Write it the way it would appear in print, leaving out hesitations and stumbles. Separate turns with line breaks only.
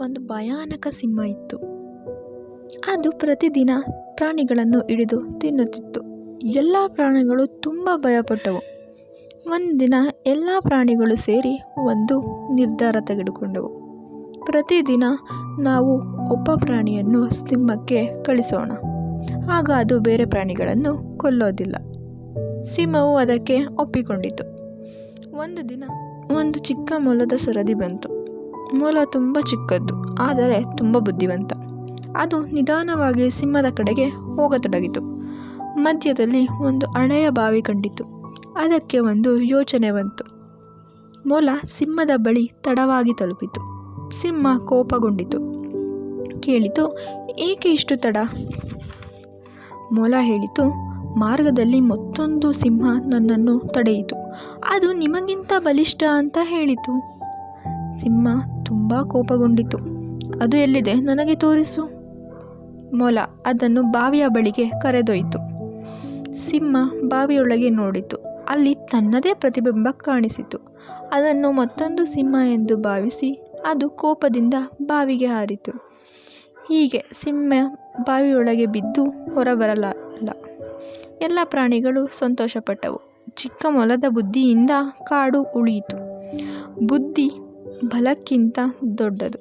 ಒಂದು ಭಯಾನಕ ಸಿಂಹ ಇತ್ತು. ಅದು ಪ್ರತಿದಿನ ಪ್ರಾಣಿಗಳನ್ನು ಹಿಡಿದು ತಿನ್ನುತ್ತಿತ್ತು. ಎಲ್ಲ ಪ್ರಾಣಿಗಳು ತುಂಬ ಭಯಪಟ್ಟವು. ಒಂದಿನ ಎಲ್ಲ ಪ್ರಾಣಿಗಳು ಸೇರಿ ಒಂದು ನಿರ್ಧಾರ ತೆಗೆದುಕೊಂಡವು. ಪ್ರತಿದಿನ ನಾವು ಒಬ್ಬ ಪ್ರಾಣಿಯನ್ನು ಸಿಂಹಕ್ಕೆ ಕಳಿಸೋಣ, ಆಗ ಅದು ಬೇರೆ ಪ್ರಾಣಿಗಳನ್ನು ಕೊಲ್ಲೋದಿಲ್ಲ. ಸಿಂಹವು ಅದಕ್ಕೆ ಒಪ್ಪಿಕೊಂಡಿತು. ಒಂದು ದಿನ ಒಂದು ಚಿಕ್ಕ ಮೊಲದ ಸರದಿ ಬಂತು. ಮೊಲ ತುಂಬ ಚಿಕ್ಕದ್ದು, ಆದರೆ ತುಂಬ ಬುದ್ಧಿವಂತ. ಅದು ನಿಧಾನವಾಗಿ ಸಿಂಹದ ಕಡೆಗೆ ಹೋಗತೊಡಗಿತು. ಮಧ್ಯದಲ್ಲಿ ಒಂದು ಹಳೆಯ ಬಾವಿ ಕಂಡಿತು. ಅದಕ್ಕೆ ಒಂದು ಯೋಚನೆ ಬಂತು. ಮೊಲ ಸಿಂಹದ ಬಳಿ ತಡವಾಗಿ ತಲುಪಿತು. ಸಿಂಹ ಕೋಪಗೊಂಡಿತು. ಕೇಳಿತು, ಏಕೆ ಇಷ್ಟು ತಡ? ಮೊಲ ಹೇಳಿತು, ಮಾರ್ಗದಲ್ಲಿ ಮತ್ತೊಂದು ಸಿಂಹ ನನ್ನನ್ನು ತಡೆಯಿತು. ಅದು ನಿಮಗಿಂತ ಬಲಿಷ್ಠ ಅಂತ ಹೇಳಿತು. ಸಿಂಹ ತುಂಬ ಕೋಪಗೊಂಡಿತು. ಅದು ಎಲ್ಲಿದೆ, ನನಗೆ ತೋರಿಸು. ಮೊಲ ಅದನ್ನು ಬಾವಿಯ ಬಳಿಗೆ ಕರೆದೊಯ್ಯಿತು. ಸಿಂಹ ಬಾವಿಯೊಳಗೆ ನೋಡಿತು. ಅಲ್ಲಿ ತನ್ನದೇ ಪ್ರತಿಬಿಂಬ ಕಾಣಿಸಿತು. ಅದನ್ನು ಮತ್ತೊಂದು ಸಿಂಹ ಎಂದು ಭಾವಿಸಿ ಅದು ಕೋಪದಿಂದ ಬಾವಿಗೆ ಹಾರಿತು. ಹೀಗೆ ಸಿಂಹ ಬಾವಿಯೊಳಗೆ ಬಿದ್ದು ಹೊರಬರಲಿಲ್ಲ. ಎಲ್ಲ ಪ್ರಾಣಿಗಳು ಸಂತೋಷಪಟ್ಟವು. ಚಿಕ್ಕ ಮೊಲದ ಬುದ್ಧಿಯಿಂದ ಕಾಡು ಉಳಿಯಿತು. ಬುದ್ಧಿ ಬಲಕ್ಕಿಂತ ದೊಡ್ಡದು.